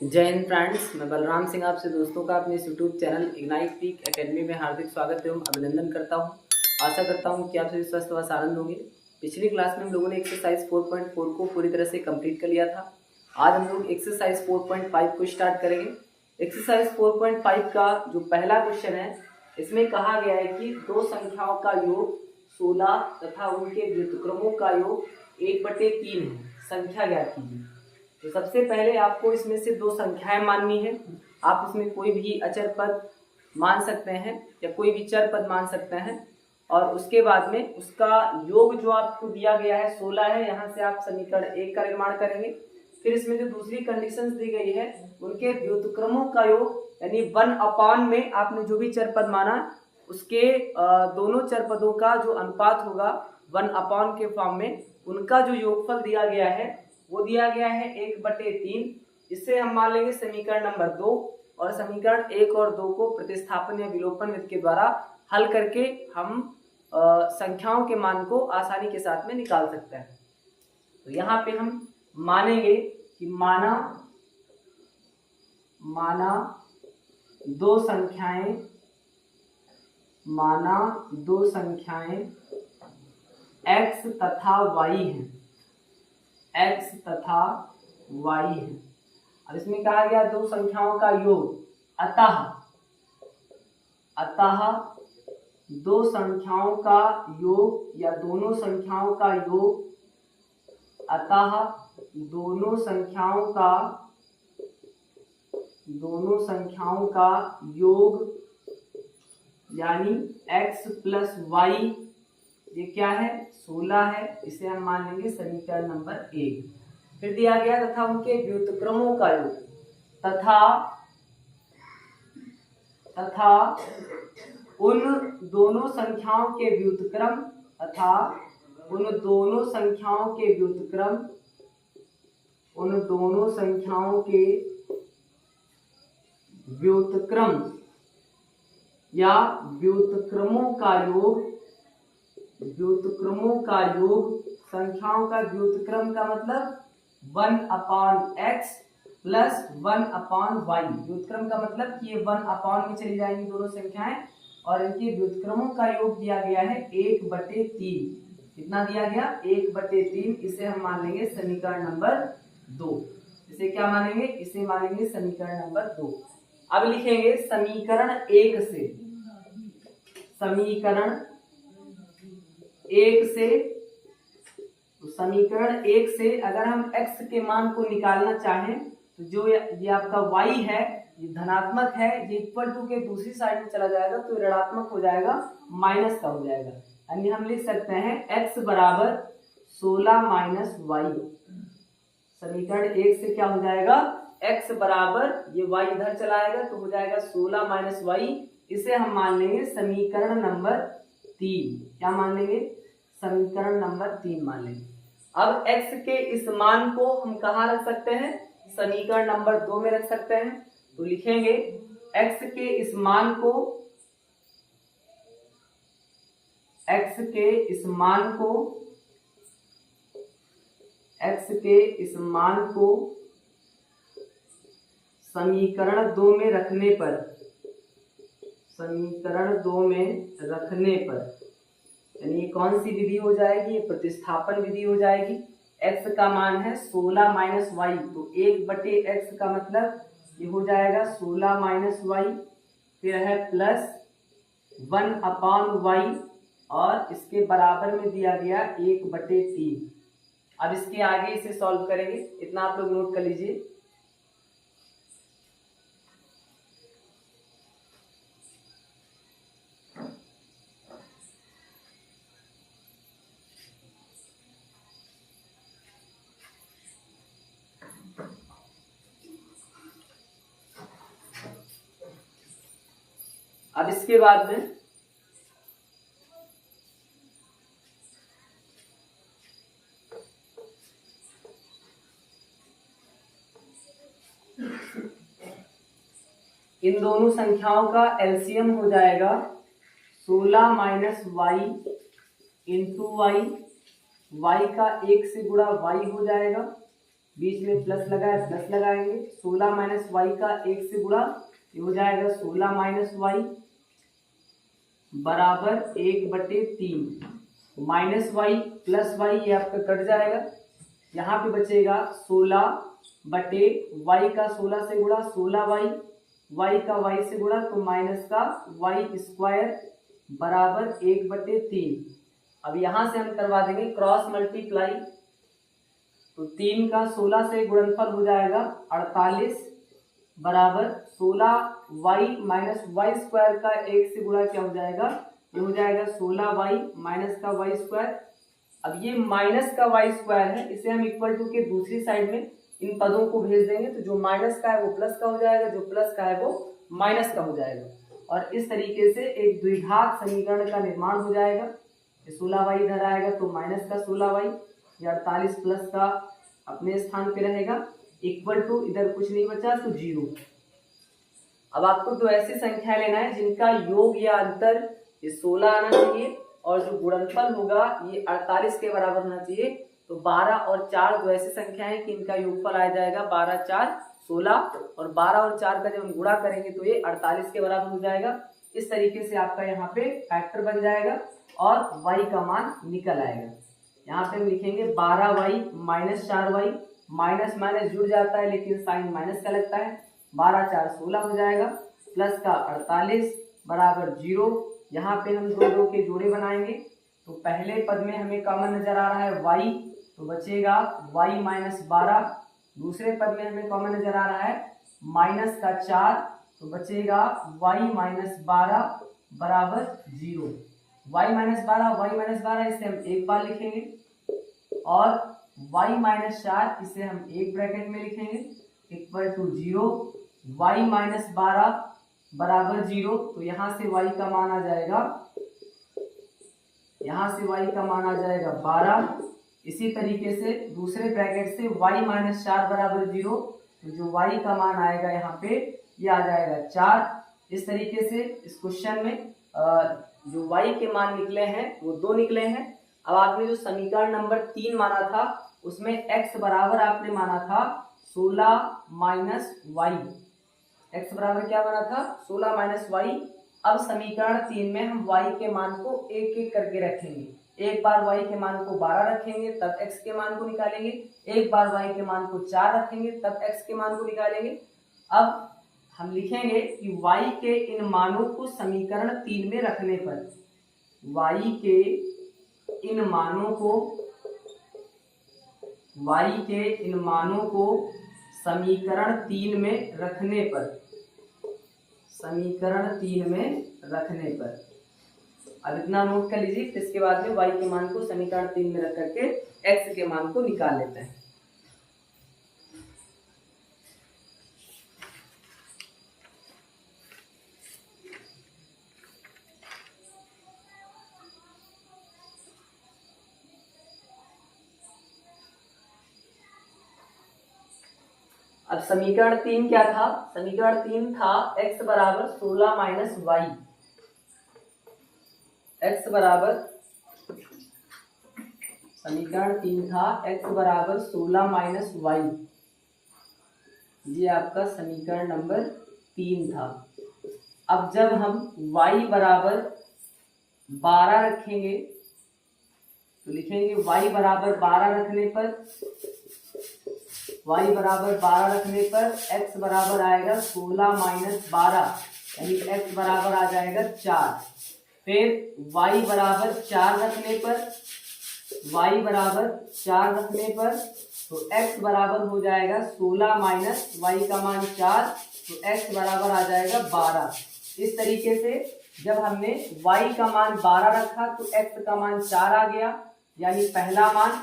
जय हिंद फ्रेंड्स, मैं बलराम सिंह आपसे दोस्तों का अपने YouTube channel ignite peak academy में हार्दिक स्वागत एवं अभिनंदन करता हूं। आशा करता हूं कि आप सभी स्वस्थ व आनंद होंगे। पिछली क्लास में हम लोगों ने एक्सरसाइज 4.4 को पूरी तरह से कंप्लीट कर लिया था। आज हम लोग एक्सरसाइज 4.5 को स्टार्ट करेंगे। एक्सरसाइज 4.5 का जो पहला क्वेश्चन है, इसमें कहा गया है कि दो संख्याओं का योग 16 तथा उनके व्युत्क्रमों का योग 1/3 है, संख्या ज्ञात कीजिए। तो सबसे पहले आपको इसमें से दो संख्याएं माननी है। आप इसमें कोई भी अचर पद मान सकते हैं या कोई भी चर पद मान सकते हैं, और उसके बाद में उसका योग जो आपको दिया गया है 16 है। यहाँ से आप समीकरण 1 का निर्माण करेंगे। फिर इसमें जो दूसरी कंडीशंस दी गई है, उनके व्युत्क्रमों का योग यानी 1/, में आपने जो भी चर पद माना उसके दोनों चर पदों का जो अनुपात होगा 1/, के फॉर्म में उनका जो योगफल दिया गया है वो दिया गया है 1/3। इससे हम मान लेंगे समीकरण नंबर 2, और समीकरण 1 और 2 को प्रतिस्थापन या विलोपन विधि के द्वारा हल करके हम संख्याओं के मान को आसानी के साथ में निकाल सकते हैं। तो यहाँ पे हम मानेंगे कि माना दो संख्याएं x तथा y हैं। x तथा y है। अब इसमें कहा गया दो संख्याओं का योग, अतः दो संख्याओं का योग या दोनों संख्याओं का योग, अतः दोनों संख्याओं का योग यानी x प्लस y, ये क्या है 16 है। इसे हम मान लेंगे समीकरण नंबर 1। फिर दिया गया तथा उनके व्युत्क्रमों का योग, तथा उन दोनों संख्याओं के व्युत्क्रम, या व्युत्क्रमों का योग, संख्याओं का व्युत्क्रम का मतलब 1/x प्लस 1/y। व्युत्क्रम का मतलब कि ये 1/, में चली जाएंगी दोनों संख्याएं, और इनके व्युत्क्रमों का योग दिया गया है 1/3। कितना दिया गया 1/3। इसे हम मान लेंगे समीकरण नंबर 2। इसे क्या मानेंगे, इसे मानेंगे समीकरण नंबर 2। अब लिखेंगे समीकरण 1 से, समीकरण 1 से अगर हम x के मान को निकालना चाहें तो जो ये आपका y है ये धनात्मक है, ये इक्वल टू के दूसरी साइड में चला जाएगा तो ऋणात्मक हो जाएगा, माइनस का हो जाएगा। यानी हम लिख सकते हैं x बराबर 16 माइनस y। समीकरण 1 से क्या हो जाएगा, x बराबर ये y इधर चला आएगा तो हो जाएगा 16 माइनस y। इसे हम मान लेंगे समीकरण नंबर 3। क्या मान लेंगे, समीकरण नंबर 3 मान लेंगे। अब x के इस मान को हम कहाँ रख सकते हैं, समीकरण नंबर 2 में रख सकते हैं। तो लिखेंगे x के इस मान को समीकरण 2 में रखने पर यानी कौन सी विधि हो जाएगी, ये प्रतिस्थापन विधि हो जाएगी। x का मान है 16 माइनस वाई, तो 1/x का मतलब ये हो जाएगा 16 माइनस वाई, फिर है प्लस 1/y, और इसके बराबर में दिया गया 1/3। अब इसके आगे इसे सॉल्व करेंगे, इतना आप लोग नोट कर लीजिए। अब इसके बाद में इन दोनों संख्याओं का एलसीएम हो जाएगा 16 minus y into y, y का 1 से गुणा वाई हो जाएगा, बीच में प्लस लगा है, प्लस लगाएंगे। 16 माइनस वाई का 1 से गुणा, ये हो जाएगा 16 माइनस वाई बराबर 1/3। माइनस वाई प्लस वाई ये आपका कट जाएगा, यहाँ पे बचेगा 16 बटे वाई का 16 से गुणा 16 वाई का वाई से गुणा, तो माइनस का वाई स्क्वायर बराबर 1/3। अब यहाँ से हम करवा देंगे क्रॉस मल्टीप्लाई, तो 3 का 16 से गुणनफल हो जाएगा 48 बराबर 16 वाई माइनस वाई स्क्वायर का 1 से गुणा क्या हो जाएगा, ये हो जाएगा 16 वाई माइनस का वाई स्क्वायर। अब ये माइनस का वाई स्क्वायर है, इसे हम इक्वल टू के दूसरी साइड में इन पदों को भेज देंगे, तो जो माइनस का है वो प्लस का हो जाएगा, जो प्लस का है वो माइनस का हो जाएगा, और इस तरीके से एक द्विघात समीकरण का निर्माण हो जाएगा। 16 वाई इधर आएगा तो माइनस का 16 वाई, 48 प्लस का अपने स्थान पे रहेगा, इक्वल टू इधर कुछ नहीं बचा तो 0। अब आपको दो ऐसी संख्या लेना है जिनका योग या अंतर ये 16 आना चाहिए, और जो गुणनफल होगा ये 48 के बराबर होना चाहिए। तो 12 और 4 दो ऐसी संख्या है कि इनका योगफल आ जाएगा 12 4 16, और 12 और 4 का जब हम गुणा करेंगे तो ये 48 के बराबर हो जाएगा। इस तरीके से आपका यहाँ पे फैक्टर बन जाएगा और y का मान निकल आएगा। यहाँ पे हम लिखेंगे 12y minus 4y, minus minus जुड़ जाता है लेकिन साइन माइनस का लगता है, 12 4 16 हो जाएगा, प्लस का 48 बराबर 0। यहाँ पे हम दो दो के जोड़े बनाएंगे, तो पहले पद में हमें कॉमन नजर आ रहा है y, तो बचेगा y माइनस 12। दूसरे पद में हमें कॉमन नजर आ रहा है माइनस का 4, तो बचेगा y माइनस 12 बराबर 0। y माइनस 12 इसे हम एक बार लिखेंगे, और y माइनस 4 इसे हम एक ब्रैकेट में लिखेंगे, इक्वल टू 0। y माइनस 12 बराबर 0, तो यहाँ से y का मान आ जाएगा, यहाँ से y का मान आ जाएगा 12। इसी तरीके से दूसरे ब्रैकेट से y माइनस 4 बराबर 0, तो जो y का मान आएगा यहाँ पे ये आ जाएगा 4। इस तरीके से इस क्वेश्चन में जो y के मान निकले हैं वो 2 निकले हैं। अब आपने जो समीकरण नंबर 3 माना था उसमें x बराबर आपने माना था 16 माइनस वाई, x बराबर क्या बना था 16 माइनस वाई। अब समीकरण 3 में हम y के मान को एक एक करके रखेंगे, एक बार y के मान को 12 रखेंगे तब x के मान को निकालेंगे, एक बार y के मान को 4 रखेंगे तब x के मान को निकालेंगे। अब हम लिखेंगे कि y के इन मानों को समीकरण 3 में रखने पर, y के इन मानों को समीकरण 3 में रखने पर, अब इतना नोट कर लीजिए। फिर इसके बाद में y के मान को समीकरण 3 में रख करके x के मान को निकाल लेते हैं। अब समीकरण 3 क्या था, समीकरण 3 था x बराबर 16 माइनस वाई, x बराबर, समीकरण 3 था x बराबर 16 माइनस वाई, ये आपका समीकरण नंबर 3 था। अब जब हम y बराबर 12 रखेंगे तो लिखेंगे y बराबर 12 रखने पर, y बराबर 12 रखने पर x बराबर आएगा 16 माइनस 12, यानी x बराबर आ जाएगा 4। फिर y बराबर 4 रखने पर, तो x बराबर हो जाएगा 16 माइनस y का मान 4, तो x बराबर आ जाएगा 12। इस तरीके से जब हमने y का मान 12 रखा तो x का मान 4 आ गया, यानी पहला मान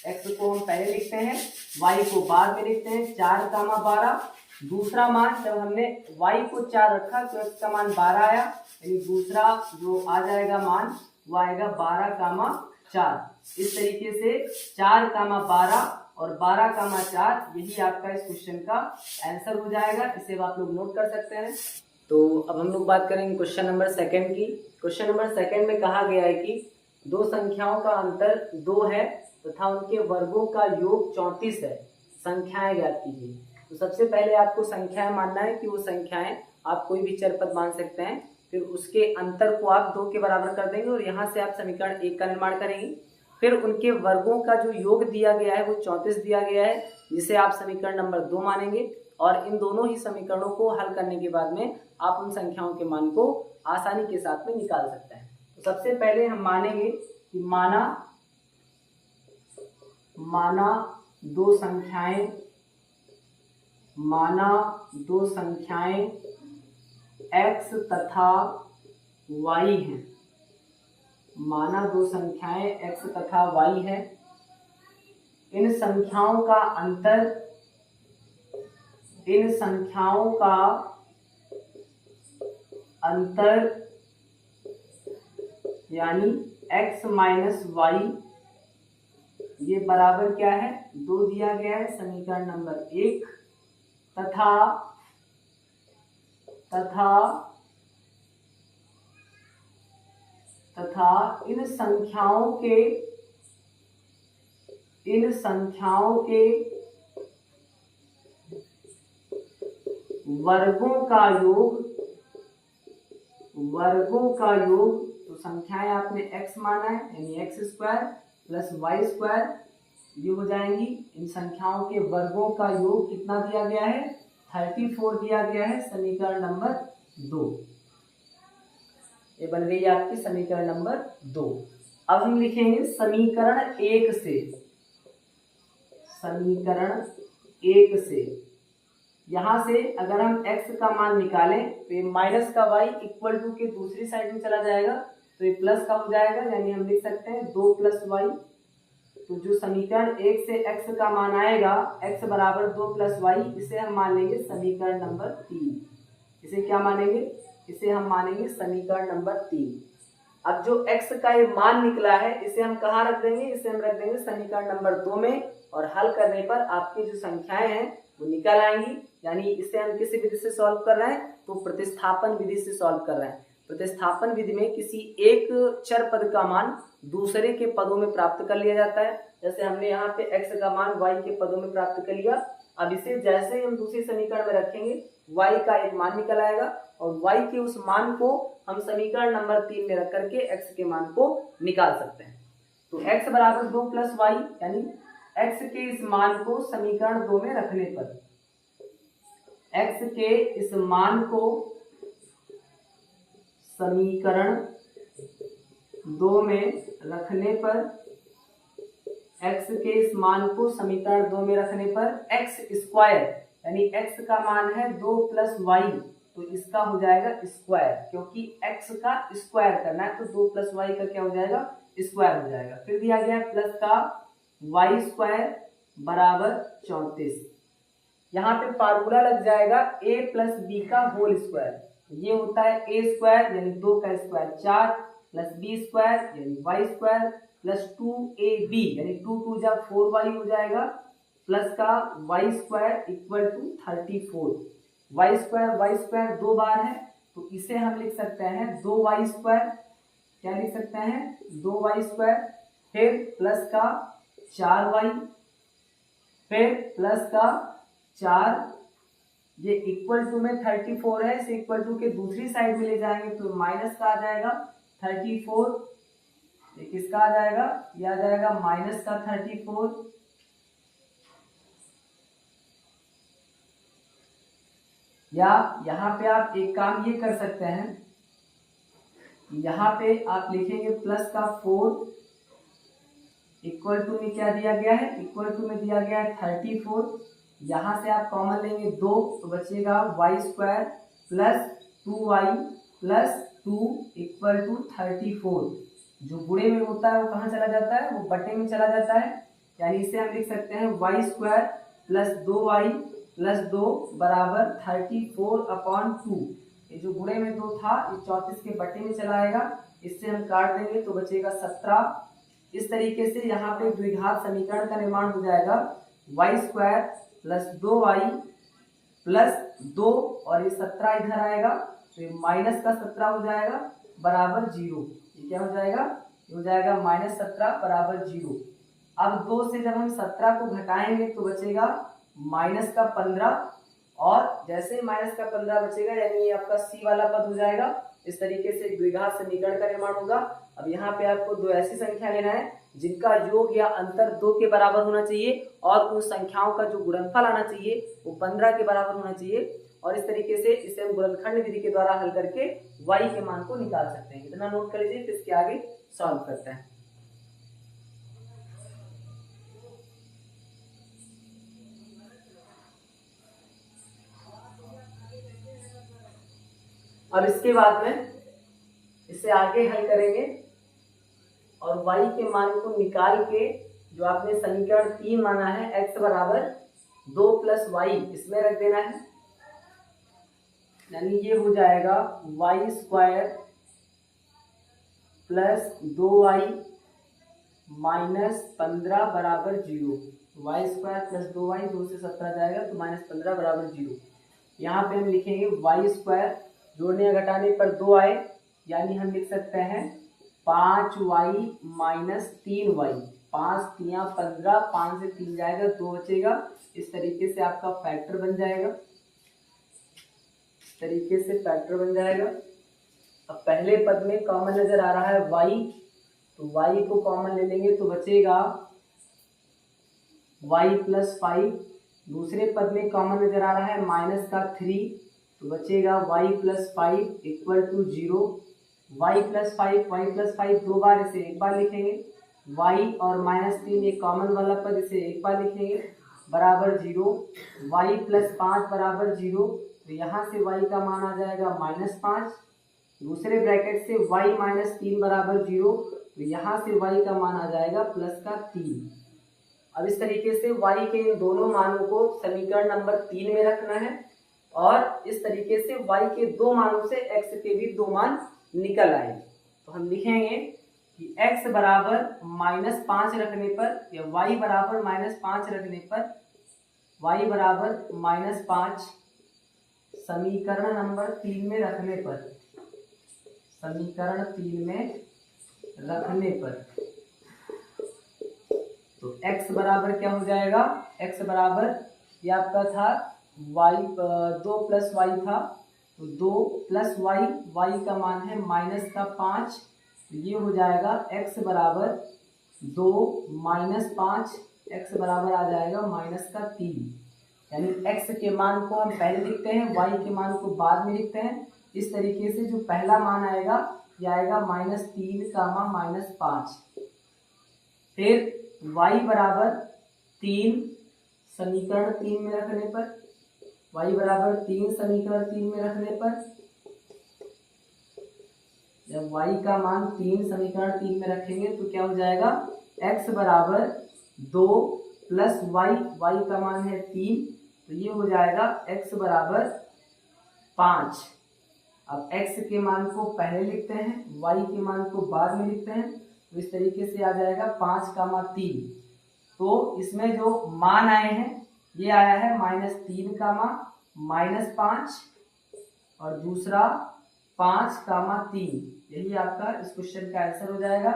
x को हम पहले लिखते हैं, y को बाद में लिखते हैं, 4 कामा 12। दूसरा मान जब हमने y को 4 रखा तो x का मान 12 आया, यानी दूसरा जो आ जाएगा मान वो आएगा 12 कामा 4। इस तरीके से 4 कामा 12 और 12 कामा 4, यही आपका इस क्वेश्चन का आंसर हो जाएगा। इसे आप लोग नोट कर सकते हैं। तो अब हम लोग बात करेंगे क्वेश्चन नंबर 2 की। क्वेश्चन नंबर 2 में कहा गया है कि दो संख्याओं का अंतर 2 है तथा उनके वर्गों का योग 34 है। संख्याएं ज्ञात कीजिए। तो सबसे पहले आपको संख्याएं मानना है कि वो संख्याएं आप कोई भी चर पद मान सकते हैं। फिर उसके अंतर को आप 2 के बराबर कर देंगे और यहाँ से आप समीकरण 1 का निर्माण करेंगे। फिर उनके वर्गों का जो योग दिया गया है वो 34 दिया गया है, जिसे आप समीकरण नंबर 2 मानेंगे। और इन दोनों ही समीकरणों को हल करने के बाद में आप उन संख्याओं के मान को आसानी के साथ में निकाल सकते हैं। तो सबसे पहले हम मानेंगे कि माना दो संख्याएं x तथा y हैं। माना दो संख्याएं x तथा y है। इन संख्याओं का अंतर यानी x माइनस वाई ये बराबर क्या है, 2 दिया गया है समीकरण नंबर 1 तथा इन संख्याओं के वर्गों का योग तो संख्याएं आपने x माना है यानी x square plus y square ये हो जाएंगी। इन संख्याओं के वर्गों का योग कितना दिया गया है, 34 दिया गया है समीकरण नंबर 2। ये बन गई आपकी समीकरण नंबर 2। अब हम लिखेंगे समीकरण 1 से यहाँ से अगर हम x का मान निकालें तो ये माइनस का y इक्वल टू के दूसरी साइड में चला जाएगा तो ये प्लस का हो जाएगा, यानी हम लिख सकते हैं 2 प्लस वाई। तो जो समीकरण 1 से x का मान आएगा x बराबर 2 प्लस वाई, इसे हम मान लेंगे समीकरण नंबर 3। इसे क्या मानेंगे, इसे हम मानेंगे समीकरण नंबर 3। अब जो x का ये मान निकला है इसे हम कहाँ रख देंगे, इसे हम रख देंगे समीकरण नंबर 2 में। और हल करने पर आपकी जो संख्याएं हैं वो निकल आएंगी। यानी इसे हम किसी विधि से सॉल्व कर रहे हैं, तो प्रतिस्थापन विधि से सॉल्व कर रहे हैं। प्रतिस्थापन विधि में किसी एक चर पद का मान दूसरे के पदों में प्राप्त कर लिया जाता है। जैसे हमने यहाँ पे x का मान y के पदों में प्राप्त कर लिया। अब इसे जैसे ही हम दूसरे समीकरण में रखेंगे y का एक मान निकल आएगा और y के उस मान को हम समीकरण नंबर 3 में रख करके x के मान को निकाल सकते हैं। तो x बराबर 2 प्लस वाई यानी x के इस मान को समीकरण 2 में रखने पर समीकरण 2 में रखने पर x स्क्वायर यानी x का मान है 2 प्लस वाई तो इसका हो जाएगा स्क्वायर, क्योंकि x का स्क्वायर करना है तो 2 प्लस वाई का क्या हो जाएगा, स्क्वायर हो जाएगा। फिर दिया गया प्लस का वाई स्क्वायर बराबर 34। यहाँ पे फार्मूला लग जाएगा a प्लस बी का होल स्क्वायर। ये होता है a स्क्वायर यानी 2 का स्क्वायर 4 प्लस बी स्क्वायर यानी वाई स्क्वायर प्लस 2ab यानी 2 2 जा 4y हो जाएगा प्लस का y square equal to 34। Y square 2 बार है तो इसे हम लिख सकते हैं 2y स्क्वायर। क्या लिख सकते हैं, 2y स्क्वायर। फिर प्लस का 4y फिर प्लस का 4 ये इक्वल टू में 34 है, इसे इक्वल टू के दूसरी साइड में ले जाएंगे तो माइनस का आ जाएगा 34। ये किसका आ जाएगा, ये आ जाएगा माइनस का 34। या यहाँ पे आप एक काम ये कर सकते हैं, यहाँ पे आप लिखेंगे प्लस का 4 इक्वल टू में क्या दिया गया है, इक्वल टू में दिया गया है 34। यहाँ से आप कॉमन लेंगे 2 तो बचेगा y square plus 2y plus 2 equal to 34। जो गुणे में होता है वो कहाँ चला जाता है, वो बटे में चला जाता है। यानी इसे हम लिख सकते हैं Y square plus 2y plus 2 बराबर 34/2। ये जो गुणे में 2 था ये 34 के बटे में चला आएगा, इससे हम काट देंगे तो बचेगा 17। इस तरीके से यहाँ पे द्विघात समीकरण का निर्माण हो जाएगा Y square plus 2y plus 2 और ये 17 इधर आएगा तो ये माइनस का 17 हो जाएगा बराबर 0। ये क्या हो जाएगा, ये हो जाएगा माइनस 17 बराबर 0। अब 2 से जब हम 17 को घटाएंगे तो बचेगा माइनस का 15, और जैसे माइनस का 15 बचेगा यानी ये आपका सी वाला पद हो जाएगा। इस तरीके से एक द्विघात समीकरण का निर्माण होगा। अब यहाँ पे आपको दो ऐसी संख्या लेना है जिनका योग या अंतर 2 के बराबर होना चाहिए, और उन संख्याओं का जो गुणनफल आना चाहिए वो 15 के बराबर होना चाहिए। और इस तरीके से इसे हम गुणनखंड विधि के द्वारा हल करके y के मान को निकाल सकते हैं। इतना नोट कर लीजिए, फिर इसके आगे सॉल्व करते हैं। अब इसके बाद में इसे आगे हल करेंगे और y के मान को निकाल के जो आपने समीकरण 3 माना है x बराबर 2 + y इसमें रख देना है, यानी ये हो जाएगा y² + 2y - 15 बराबर 0। y² + 2y 2 से 17 जाएगा तो -15 बराबर 0। यहाँ पे हम लिखेंगे y² जोड़ने या घटाने पर 2 आए, यानी हम लिख सकते हैं 5y - 3y। 5 3 15, 5 से 3 जाएगा 2 बचेगा। इस तरीके से आपका फैक्टर बन जाएगा, इस तरीके से फैक्टर बन जाएगा। अब पहले पद में कॉमन नजर आ रहा है y, तो y को कॉमन ले लेंगे तो बचेगा y + 5। दूसरे पद में कॉमन नजर आ रहा है -3, तो बचेगा y + 5 = 0। y + 5 दो बार, इसे एक बार लिखेंगे। y और -3 ये कॉमन वाला पद, इसे एक बार लिखेंगे बराबर 0। y + 5 बराबर 0, तो यहाँ से y का मान आ जाएगा -5। दूसरे ब्रैकेट से y - 3 बराबर 0, तो यहाँ से y का मान आ जाएगा +3। अब इस तरीके से y के इन दोनों मानों को समीकरण नंबर 3 में रखना है, और इस तरीके से y के दो मानों से x के भी दो मान निकल आए। तो हम लिखेंगे कि x बराबर -5 रखने पर, या y बराबर -5 रखने पर, y बराबर -5 समीकरण नंबर 3 में रखने पर, समीकरण 3 में रखने पर, तो x बराबर क्या हो जाएगा, x बराबर ये आपका था y 2 + y था, तो 2 + y, y का मान है -5, तो ये हो जाएगा x बराबर 2 - 5, x बराबर आ जाएगा -3। यानी x के मान को हम पहले लिखते हैं, y के मान को बाद में लिखते हैं। इस तरीके से जो पहला मान आएगा ये आएगा -3, -5। फिर y बराबर 3 समीकरण 3 में रखने पर, y बराबर 3 समीकरण 3 में रखने पर, जब y का मान 3 समीकरण 3 में रखेंगे तो क्या हो जाएगा, x बराबर 2 + y, y का मान है 3, तो ये हो जाएगा x बराबर 5। अब x के मान को पहले लिखते हैं, y के मान को बाद में लिखते हैं, तो इस तरीके से आ जाएगा 5, 3। तो इसमें जो मान आए हैं ये आया है -3, -5, और दूसरा 5, 3। यही आपका इस क्वेश्चन का आंसर हो जाएगा।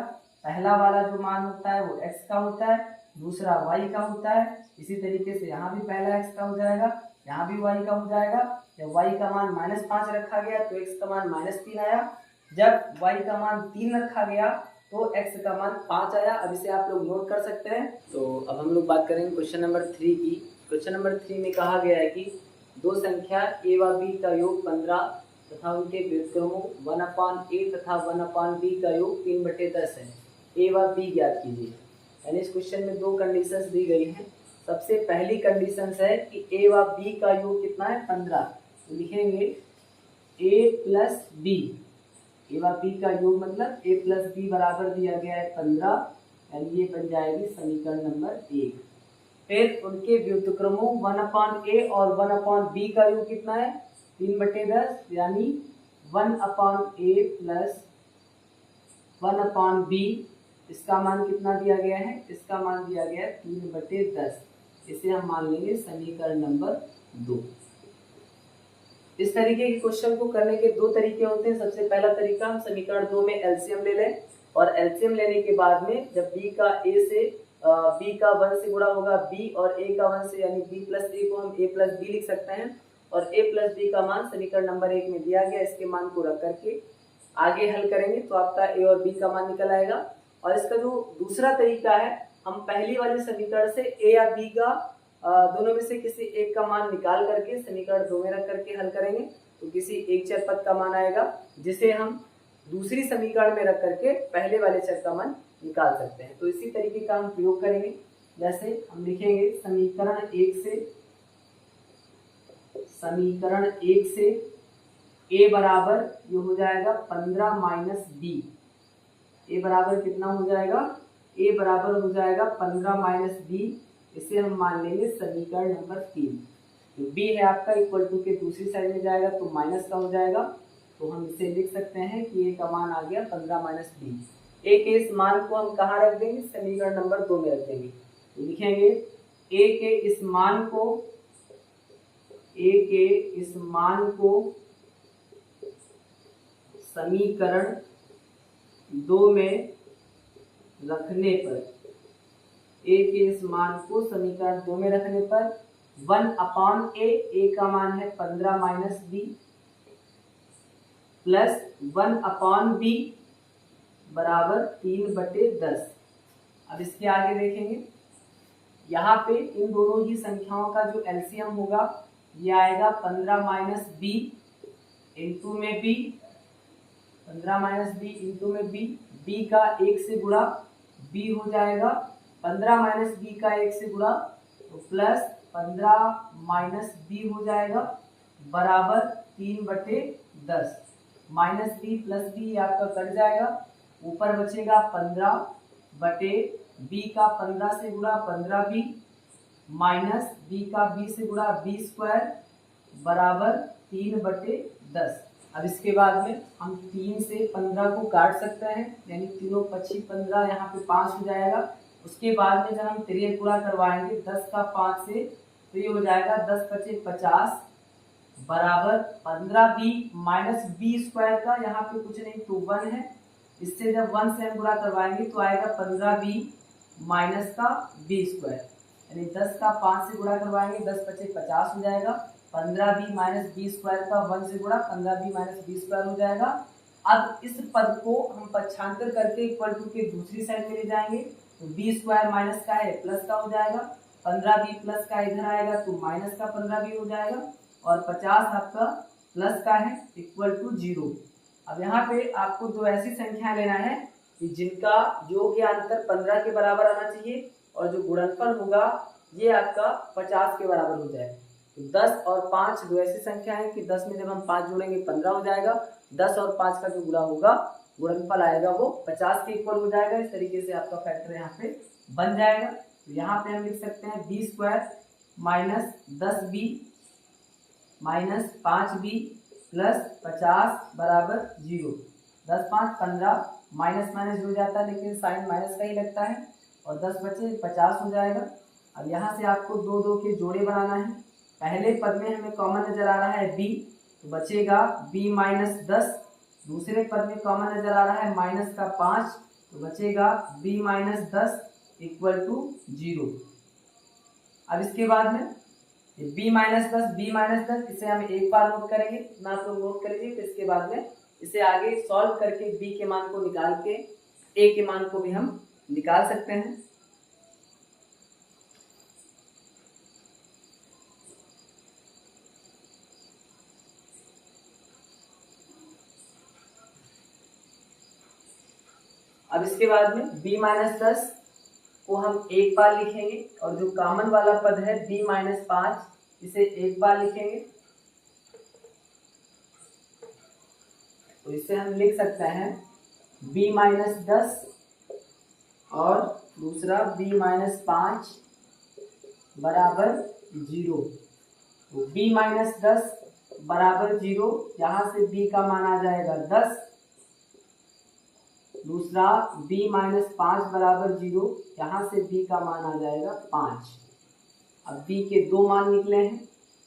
पहला वाला जो मान होता है वो x का होता है, दूसरा y का होता है। इसी तरीके से यहाँ भी पहला x का हो जाएगा, यहाँ भी y का हो जाएगा। जब y का मान -5 रखा गया तो x का मान -3 आया। जब y का मान 3 रखा गया तो x का मान 5 आया। अब इसे आप लोग नोट कर सकते हैं। तो अब हम लोग बात करेंगे क्वेश्चन नंबर 3 की। क्वेश्चन नंबर 3 में कहा गया है कि दो संख्या a व b का योग 15 तथा उनके व्युत्क्रमों 1/a तथा 1/b का योग 3/10 है। a व b ज्ञात कीजिए। यानी इस क्वेश्चन में दो कंडीशंस दी गई हैं। सबसे पहली कंडीशन है कि a व b का योग कितना है, 15। तो लिखेंगे a + b, a व b का योग मतलब a + b बराबर दिया गया है 15, यानी ये बन जाएगी समीकरण नंबर 1। फिर उनके व्युत्क्रमों 1/a और 1/b का योग कितना है, 3/10, यानी 1/a + 1/b। इसका मान कितना दिया गया है, इसका मान दिया गया है 3/10। इसे हम मान लेंगे समीकरण नंबर 2। इस तरीके के क्वेश्चन को करने के दो तरीके होते हैं। सबसे पहला तरीका, हम समीकरण 2 में एलसीएम ले लें, और एलसीएम लेने के बाद में जब b का a से बी का 1 से गुणा होगा बी और ए का 1 से, यानी बी प्लस ए को हम ए प्लस बी लिख सकते हैं। और ए प्लस बी का मान समीकरण नंबर 1 में दिया गया, इसके मान को रख करके आगे हल करेंगे तो आपका ए और बी का मान निकल आएगा। और इसका जो दूसरा तरीका है, हम पहली वाले समीकरण से ए या बी का दोनों में से किसी एक का मान निकाल करके समीकरण 2 में रख करके हल करेंगे तो किसी एक चर पद का मान आएगा, जिसे हम दूसरी समीकरण में रख करके पहले वाले चर का मान निकाल सकते हैं। तो इसी तरीके का हम प्रयोग करेंगे। जैसे हम लिखेंगे समीकरण 1 से a बराबर ये हो जाएगा 15 माइनस बी। ए बराबर कितना हो जाएगा? ए बराबर हो जाएगा 15 माइनस बी। इसे हम मान लेंगे समीकरण नंबर 3। तो b है आपका इक्वल टू के दूसरी साइड में जाएगा तो माइनस का हो जाएगा, तो हम इसे लिख सकते हैं कि a का मान आ गया 15 माइनस बी। a के इस मान को हम कहाँ रख देंगे? समीकरण नंबर 2 में रख देंगे। तो लिखेंगे a के इस मान को समीकरण 2 में रखने पर, a के इस मान को समीकरण 2 में रखने पर 1/a, a का मान है 15 माइनस बी, प्लस 1/b बराबर 3/10। अब इसके आगे देखेंगे, यहाँ पे इन दोनों ही संख्याओं का जो एलसीएम होगा ये आएगा 15 माइनस बी इंटू में बी, 15 माइनस बी इंटू में बी। बी का 1 से गुणा बी हो जाएगा 15 माइनस बी का 1 से गुणा तो प्लस 15 माइनस बी हो जाएगा बराबर 3/10। माइनस बी प्लस बी आपका कट जाएगा, ऊपर बचेगा 15 बटे बी का 15 से गुणा 15b माइनस बी का b से गुणा b स्क्वायर बराबर 3/10। अब इसके बाद में हम 3 से 15 को काट सकते हैं, यानी तीनों 25 15, यहाँ पे 5 हो जाएगा। उसके बाद में जब हम तिर्यक गुणा करवाएंगे 10 का 5 से तो ये हो जाएगा 10 × 5 = 50 बराबर 15b माइनस बी स्क्वायर का यहाँ पे कुछ नहीं तो 1 है, इससे जब 1 से हम गुणा करवाएंगे तो आएगा 15b माइनस का बी स्क्वायर, यानी 10 का 5 से गुणा करवाएंगे 10 × 5 = 50 हो जाएगा। 15b माइनस बी स्क्वायर का 1 से गुणा 15b माइनस बी स्क्वायर हो जाएगा। अब इस पद को हम पक्षांतर करके इक्वल टू के दूसरी साइड में ले जाएंगे तो बी स्क्वायर माइनस का है प्लस का हो जाएगा, 15b प्लस का इधर आएगा तो माइनस का 15b हो जाएगा और 50 आपका प्लस का है इक्वल टू 0। अब यहाँ पे आपको दो ऐसी संख्याएं लेना है कि जिनका योग या अंतर 15 के बराबर आना चाहिए और जो गुणनफल होगा ये आपका 50 के बराबर हो जाए। तो 10 और 5 दो ऐसी संख्या है कि 10 में जब हम 5 जोड़ेंगे 15 हो जाएगा, 10 और 5 का जो गुणा होगा गुणनफल आएगा वो 50 के इक्वल हो जाएगा। इस तरीके से आपका फैक्टर यहाँ पे बन जाएगा। तो यहाँ पे हम लिख सकते हैं B square minus 10b minus 5b plus 50 बराबर 0। 10 5 15, माइनस माइनस हो जाता है लेकिन साइन माइनस का ही लगता है और 10 बचे 50 हो जाएगा। अब यहाँ से आपको दो दो के जोड़े बनाना है। पहले पद में हमें कॉमन नजर आ रहा है b, तो बचेगा b माइनस 10। दूसरे पद में कॉमन नजर आ रहा है माइनस का 5, तो बचेगा b माइनस 10 इक्वल टू 0। अब इसके बाद में b माइनस 10 इसे हम एक बार नोट करेंगे, ना तो नोट करेंगे। तो इसके बाद में इसे आगे सॉल्व करके b के मान को निकाल के a के मान को भी हम निकाल सकते हैं। अब इसके बाद में b माइनस 10 को हम एक बार लिखेंगे और जो कॉमन वाला पद है b माइनस 5 इसे एक बार लिखेंगे। तो इसे हम लिख सकते हैं b माइनस 10 और दूसरा b माइनस 5 बराबर 0। तो b माइनस 10 बराबर 0, यहाँ से b का मान आ जाएगा 10। दूसरा b माइनस 5 बराबर 0, यहाँ से b का मान आ जाएगा 5। अब b के दो मान निकले हैं,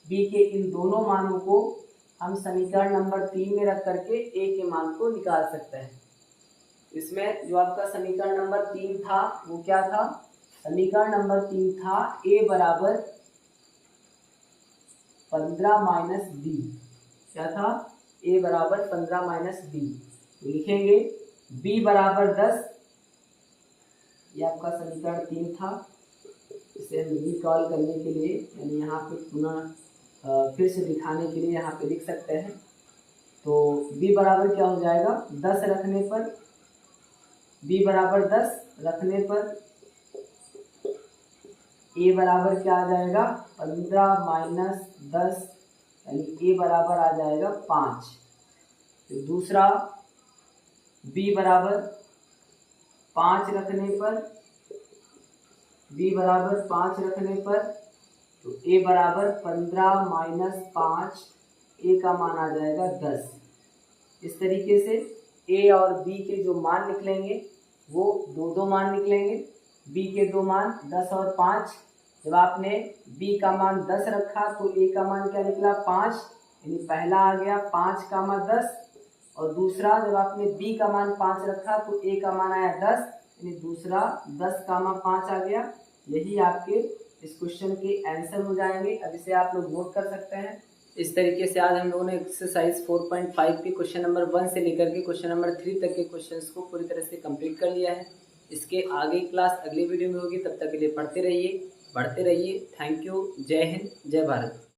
b के इन दोनों मानों को हम समीकरण नंबर 3 में रख करके a के मान को निकाल सकते हैं। इसमें जो आपका समीकरण नंबर 3 था वो क्या था? समीकरण नंबर 3 था a बराबर 15 माइनस बी। क्या था? a बराबर 15 माइनस बी। तो लिखेंगे b बराबर 10, ये आपका समीकरण 3 था। इसे हम रिकॉल करने के लिए यानी यहाँ पे पुनः फिर से दिखाने के लिए यहाँ पे लिख सकते हैं। तो b बराबर क्या हो जाएगा? 10 रखने पर, b बराबर 10 रखने पर a बराबर क्या आ जाएगा? 15 माइनस 10 यानी a बराबर आ जाएगा 5। तो दूसरा b बराबर 5 रखने पर, b बराबर 5 रखने पर तो a बराबर 15 माइनस 5, a का मान आ जाएगा 10। इस तरीके से a और b के जो मान निकलेंगे वो दो मान निकलेंगे। b के दो मान 10 और 5। जब आपने b का मान 10 रखा तो a का मान क्या निकला? 5, यानी पहला आ गया 5 का मान 10, और दूसरा जब आपने b का मान 5 रखा तो a का मान आया 10, यानी दूसरा 10 का मान 5 आ गया। यही आपके इस क्वेश्चन के आंसर हो जाएंगे। अब इसे आप लोग नोट कर सकते हैं। इस तरीके से आज हम लोगों ने एक्सरसाइज 4.5 के क्वेश्चन नंबर 1 से लेकर के क्वेश्चन नंबर 3 तक के क्वेश्चंस को पूरी तरह से कंप्लीट कर लिया है। इसके आगे क्लास अगले वीडियो में होगी, तब तक के लिए पढ़ते रहिए, बढ़ते रहिए। Thank you. जय हिंद, जय भारत।